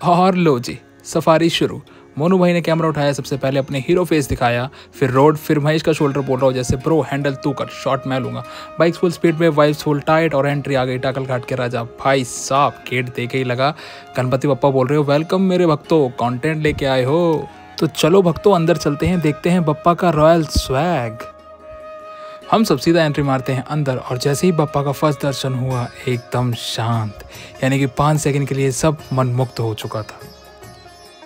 और लो जी, सफारी शुरू। मोनू भाई ने कैमरा उठाया, सबसे पहले अपने हीरो फेस दिखाया, फिर रोड, फिर महेश का शोल्डर बोल रहा हूँ जैसे ब्रो हैंडल तू कर, शॉट मैं लूंगा। बाइक फुल स्पीड में, वाइब्स फुल टाइट और एंट्री आ गई टाकल घाट के राजा। भाई साहब गेट देखे ही लगा गणपति बप्पा बोल रहे हो वेलकम मेरे भक्तों, कंटेंट लेके आए हो तो चलो भक्तों अंदर चलते हैं, देखते हैं बप्पा का रॉयल स्वैग। हम सब सीधा एंट्री मारते हैं अंदर और जैसे ही बप्पा का फर्स्ट दर्शन हुआ एकदम शांत, यानी कि 5 सेकंड के लिए सब मन मुक्त हो चुका था।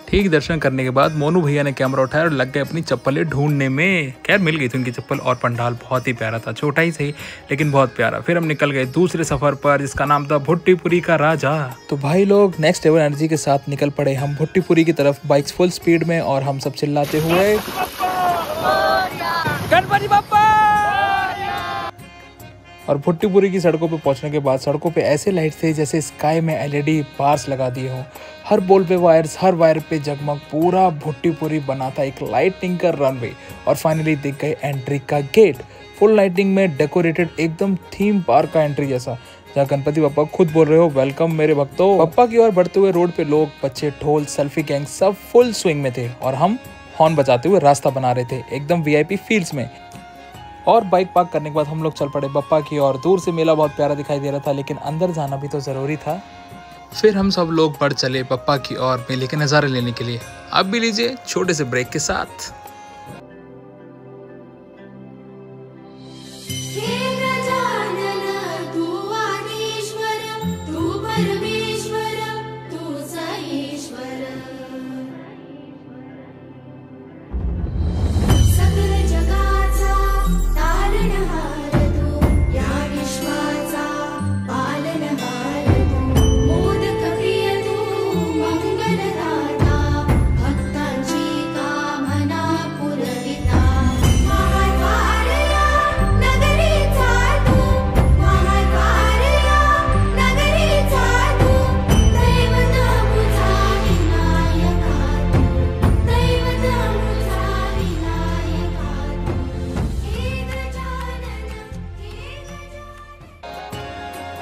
ठीक दर्शन करने के बाद मोनू भैया ने कैमरा उठाया और लग गए अपनी चप्पलें ढूंढने में। खैर मिल गई थी उनकी चप्पल और पंडाल बहुत ही प्यारा था, छोटा ही सही लेकिन बहुत प्यारा। फिर हम निकल गए दूसरे सफर पर जिसका नाम था भुट्टीपुरी का राजा। तो भाई लोग नेक्स्ट लेवल एनर्जी के साथ निकल पड़े हम भुट्टीपुरी की तरफ, बाइक्स फुल स्पीड में और हम सब चिल्लाते हुए गणपति बप्पा। और भुट्टीपुरी की सड़कों पे पहुंचने के बाद सड़कों पे ऐसे लाइट थे जैसे स्काई में एलईडी बार्स लगा दिए हों, हर पोल पे वायर्स, हर वायर पे जगमग, पूरा भुट्टीपुरी बना था एक लाइटिंग का रनवे। और फाइनली दिख गए एंट्री का गेट, फुल लाइटिंग में डेकोरेटेड, एकदम थीम पार्क का एंट्री जैसा, जहाँ गणपति बप्पा खुद बोल रहे हो वेलकम मेरे भक्तों। बप्पा की ओर बढ़ते हुए रोड पे लोग, बच्चे, ढोल, सेल्फी गैंग सब फुल स्विंग में थे और हम हॉर्न बजाते हुए रास्ता बना रहे थे एकदम वीआईपी फील्ड्स में। और बाइक पार्क करने के बाद हम लोग चल पड़े बप्पा की ओर। दूर से मेला बहुत प्यारा दिखाई दे रहा था लेकिन अंदर जाना भी तो ज़रूरी था। फिर हम सब लोग बढ़ चले बप्पा की ओर मेले के नज़ारे लेने के लिए। आप भी लीजिए छोटे से ब्रेक के साथ।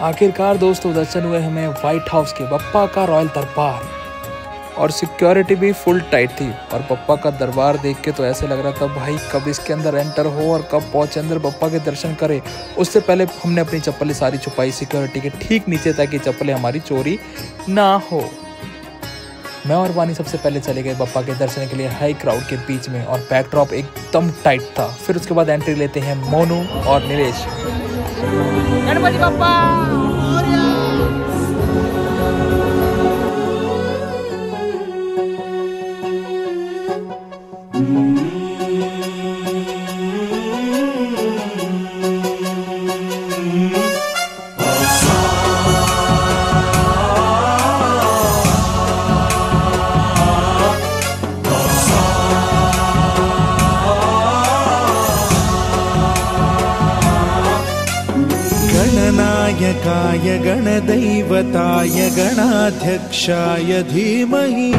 आखिरकार दोस्तों दर्शन हुए हमें व्हाइट हाउस के, बप्पा का रॉयल दरबार, और सिक्योरिटी भी फुल टाइट थी। और बप्पा का दरबार देख के तो ऐसे लग रहा था भाई कब इसके अंदर एंटर हो और कब पहुंचे अंदर बप्पा के दर्शन करे। उससे पहले हमने अपनी चप्पलें सारी छुपाई सिक्योरिटी के ठीक नीचे ताकि चप्पलें हमारी चोरी ना हो। मैं और वानी सबसे पहले चले गए बप्पा के दर्शन के लिए हाई क्राउड के बीच में और बैकड्रॉप एकदम टाइट था। फिर उसके बाद एंट्री लेते हैं मोनू और नीलेश। गणपति बप्पा गणनायकाय गणदैवताय गणाध्यक्षाय धीमहि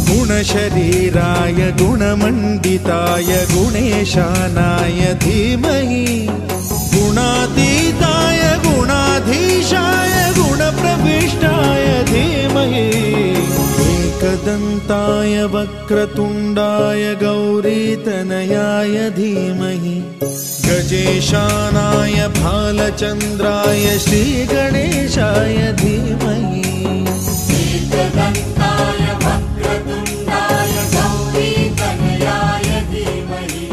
गुणशरीराय गुणमण्डिताय गुणेशानाय धीमहि गुणातीताय गुणाधीशाय गुणप्रविष्टाय धीमहि एकदन्ताय वक्रतुण्डाय गौरीतनयाय धीमहि गजेशानाय भालचन्द्राय श्रीगणेशाय धीमहि एकदन्ताय वक्रतुण्डाय गौरीतनयाय धीमहि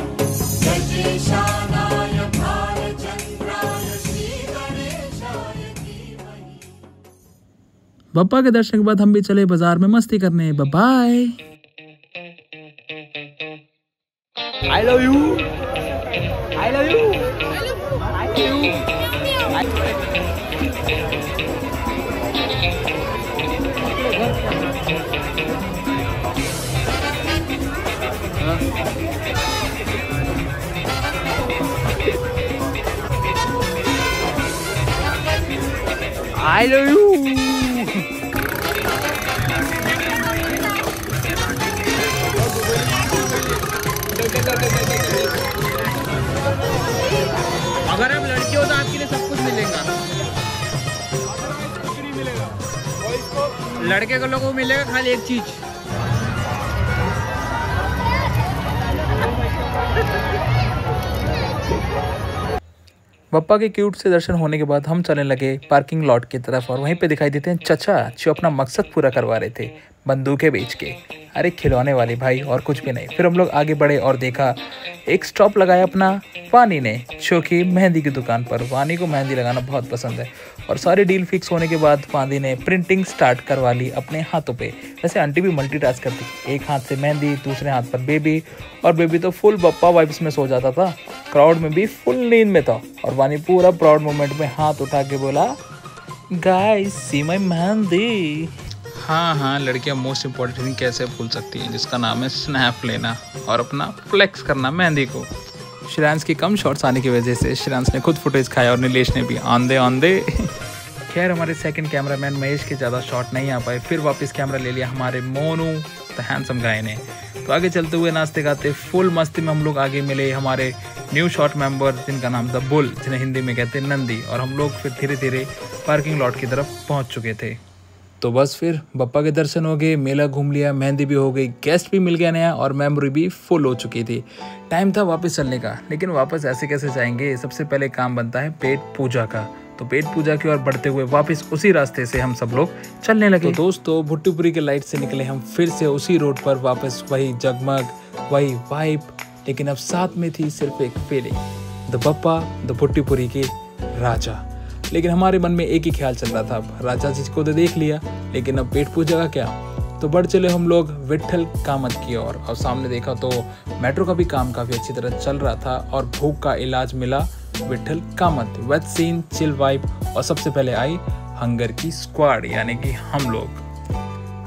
गजेशानाय भालचन्द्राय श्रीगणेशाय धीमहि। बप्पा के दर्शन के बाद हम भी चले बाजार में मस्ती करने। Bye bye. I love you, I love you. I love you. I love you. अगर आप लड़की हो तो आपके लिए सब कुछ मिलेगा। लड़के को लोगों को मिलेगा खाली एक चीज, बप्पा के क्यूट से दर्शन होने के बाद हम चलने लगे पार्किंग लॉट की तरफ और वहीं पे दिखाई देते हैं चचा जो अपना मकसद पूरा करवा रहे थे बंदूकें बेच के। अरे खिलौने वाली भाई और कुछ भी नहीं। फिर हम लोग आगे बढ़े और देखा एक स्टॉप लगाया अपना वानी ने, जो कि मेहंदी की दुकान पर। वानी को मेहंदी लगाना बहुत पसंद है और सारी डील फिक्स होने के बाद वानी ने प्रिंटिंग स्टार्ट करवा ली अपने हाथों पे। वैसे आंटी भी मल्टीटास्क करती, एक हाथ से मेहंदी, दूसरे हाथ पर बेबी, और बेबी तो फुल बप्पा वाइब्स में सो जाता था, क्राउड में भी फुल नींद में था। और वानी पूरा प्राउड मोमेंट में हाथ उठा के बोला, गाइस सी माय मेहंदी। हाँ, लड़कियां मोस्ट इम्पोर्टेंट थिंग कैसे भूल सकती हैं, जिसका नाम है स्नैप लेना और अपना फ्लेक्स करना मेहंदी को। श्रेयांश की कम शॉट्स आने की वजह से श्रेयांश ने खुद फुटेज खाया और नीलेश ने भी आन दे। खैर हमारे सेकंड कैमरामैन महेश के ज़्यादा शॉट नहीं आ पाए, फिर वापस कैमरा ले लिया हमारे मोनू द हैंडसम गाय ने। तो आगे चलते हुए नाचते गाते फुल मस्ती में हम लोग आगे मिले हमारे न्यू शॉट मेंबर जिनका नाम था बुल, जिन्हें हिंदी में कहते हैं नंदी। और हम लोग फिर धीरे धीरे पार्किंग लॉट की तरफ पहुंच चुके थे। तो बस फिर बप्पा के दर्शन हो गए, मेला घूम लिया, मेहंदी भी हो गई, गेस्ट भी मिल गया नया और मेमोरी भी फुल हो चुकी थी। टाइम था वापस चलने का, लेकिन वापस ऐसे कैसे जाएंगे, सबसे पहले काम बनता है पेट पूजा का। तो पेट पूजा की ओर बढ़ते हुए वापस उसी रास्ते से हम सब लोग चलने लगे। तो दोस्तों भुट्टीपुरी के लाइट से निकले हम फिर से उसी रोड पर वापस, वही जगमग, वही वाइब, लेकिन अब साथ में थी सिर्फ एक फीलिंग, द बप्पा द भुट्टीपुरी के राजा। लेकिन हमारे मन में एक ही ख्याल चल रहा था, अब राजा जी को तो देख लिया, लेकिन अब पेट पूजा का क्या। तो बढ़ चले हम लोग विट्ठल कामत की ओर और सामने देखा तो मेट्रो का भी काम काफ़ी अच्छी तरह चल रहा था और भूख का इलाज मिला Vitthal Kamath, wait scene, chill vibe. और सबसे पहले आई हंगर की स्क्वाड, यानी कि हम लोग।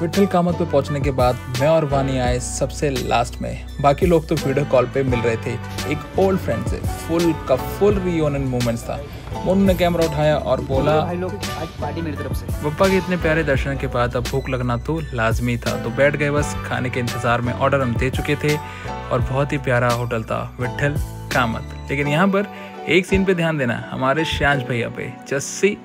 विट्ठल कामत पे पहुंचने के बाद मैं और वानी आए सबसे लास्ट में, बाकी लोग तो वीडियो कॉल पे मिल रहे थे एक ओल्ड फ्रेंड से। फुल का फुल रियूनियन मोमेंट्स था। मोनू ने कैमरा उठाया और बोला, भाई लोग आज पार्टी मेरी तरफ से। बप्पा के इतने प्यारे दर्शन के बाद अब भूख लगना तो लाजमी था, तो बैठ गए बस खाने के इंतजार में। ऑर्डर हम दे चुके थे और बहुत ही प्यारा होटल था विट्ठल कामत। लेकिन यहाँ पर एक सीन पे ध्यान देना, हमारे श्रेयांश भैया पे। जस्ट सी,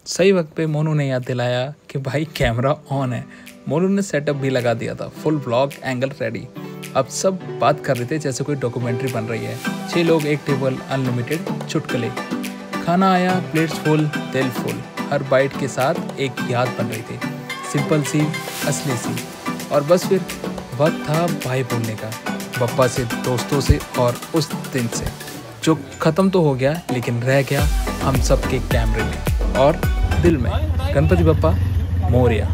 सही वक्त पे मोनू ने याद दिलाया कि भाई कैमरा ऑन है। मोनू ने सेटअप भी लगा दिया था, फुल व्लॉग एंगल रेडी। अब सब बात कर रहे थे जैसे कोई डॉक्यूमेंट्री बन रही है। 6 लोग एक टेबल, अनलिमिटेड चुटकुले, खाना आया, प्लेट्स फुल, दिल फुल। हर बाइट के साथ एक याद बन रही थी, सिंपल सी, असली सी। और बस फिर वक्त था बाय बोलने का, बप्पा से, दोस्तों से और उस दिन से जो ख़त्म तो हो गया लेकिन रह गया हम सब के कैमरे में और दिल में। गणपति बप्पा मोरया।